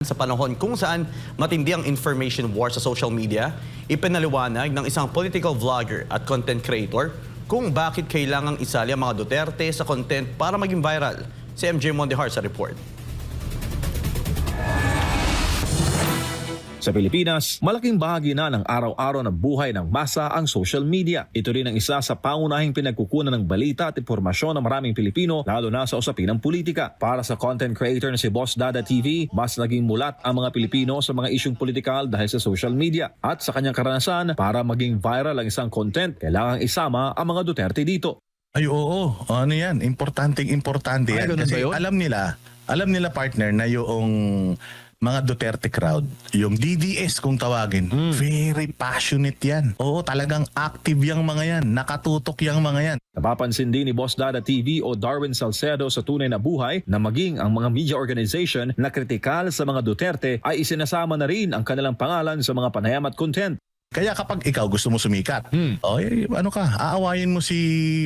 Sa panahon kung saan matindi ang information war sa social media, ipinaliwanag ng isang political vlogger at content creator kung bakit kailangang isali ang mga Duterte sa content para maging viral. Si MJ Mondehar sa report. Sa Pilipinas, malaking bahagi na ng araw-araw na buhay ng masa ang social media. Ito rin ang isa sa pangunahing pinagkukunan ng balita at impormasyon ng maraming Pilipino, lalo na sa usapin ng politika. Para sa content creator na si Boss Dada TV, mas naging mulat ang mga Pilipino sa mga isyung politikal dahil sa social media. At sa kanyang karanasan, para maging viral ang isang content, kailangang isama ang mga Duterte dito. Ay oo, ano yan, importante yan. Kasi alam nila partner na yung mga Duterte crowd, yung DDS kung tawagin, very passionate yan. Oo, talagang active yung mga yan, nakatutok yung mga yan. Napapansin din ni Boss Dada TV o Darwin Salcedo sa tunay na buhay na maging ang mga media organization na kritikal sa mga Duterte ay isinasama na rin ang kanilang pangalan sa mga panayam at content. Kaya kapag ikaw gusto mo sumikat, aawayin mo si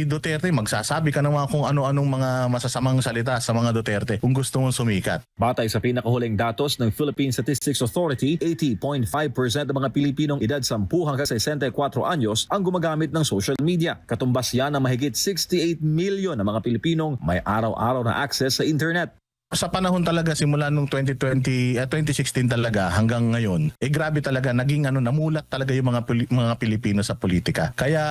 Duterte, magsasabi ka ng mga kung ano-anong mga masasamang salita sa mga Duterte kung gusto mo sumikat. Batay sa pinakahuling datos ng Philippine Statistics Authority, 80.5% ng mga Pilipinong edad 10 hanggang 64 anyos ang gumagamit ng social media. Katumbas yan ng mahigit 68 million na mga Pilipinong may araw-araw na access sa internet. Sa panahon talaga simula nung 2016 talaga hanggang ngayon, grabe talaga naging namulat talaga yung mga Pilipino sa politika. Kaya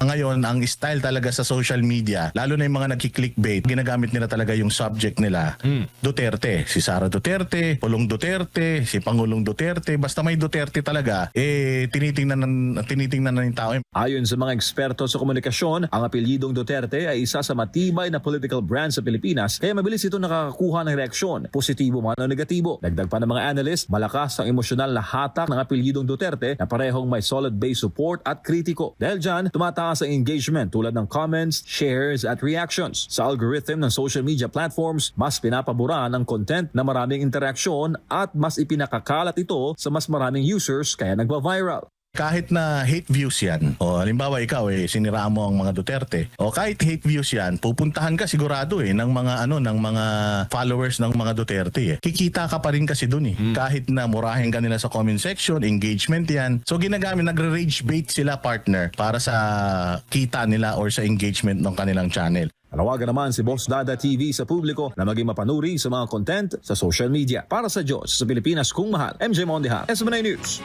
ngayon ang style talaga sa social media, lalo na yung mga nagki-clickbait, ginagamit nila talaga yung subject nila. Duterte, si Sara Duterte, Pulong Duterte, si Pangulong Duterte, basta may Duterte talaga, tinitingnan na ng tao. Ayon sa mga eksperto sa komunikasyon, ang apelyidong Duterte ay isa sa matibay na political brand sa Pilipinas, kaya mabilis ito nakakakuha ng reaksyon, positibo man o negatibo. Dagdag pa ng mga analyst, malakas ang emosyonal na hatak ng apelyidong Duterte na parehong may solid base support at kritiko. Dahil dyan, tumataas ang engagement tulad ng comments, shares at reactions. Sa algorithm ng social media platforms, mas pinapaboran ang content na maraming interaksyon at mas ipinakakalat ito sa mas maraming users kaya nagba-viral. Kahit na hate views yan, o halimbawa ikaw siniraan mo ang mga Duterte, o kahit hate views yan, pupuntahan ka sigurado ng mga followers ng mga Duterte. Kikita ka pa rin kasi dun kahit na murahin ka nila sa comment section, engagement yan. So ginagamit, nagre-rage bait sila partner para sa kita nila or sa engagement ng kanilang channel. Panawagan naman si Boss Dada TV sa publiko na maging mapanuri sa mga content sa social media. Para sa Diyos, sa Pilipinas kung mahal, MJ Mondehar, SMNA News.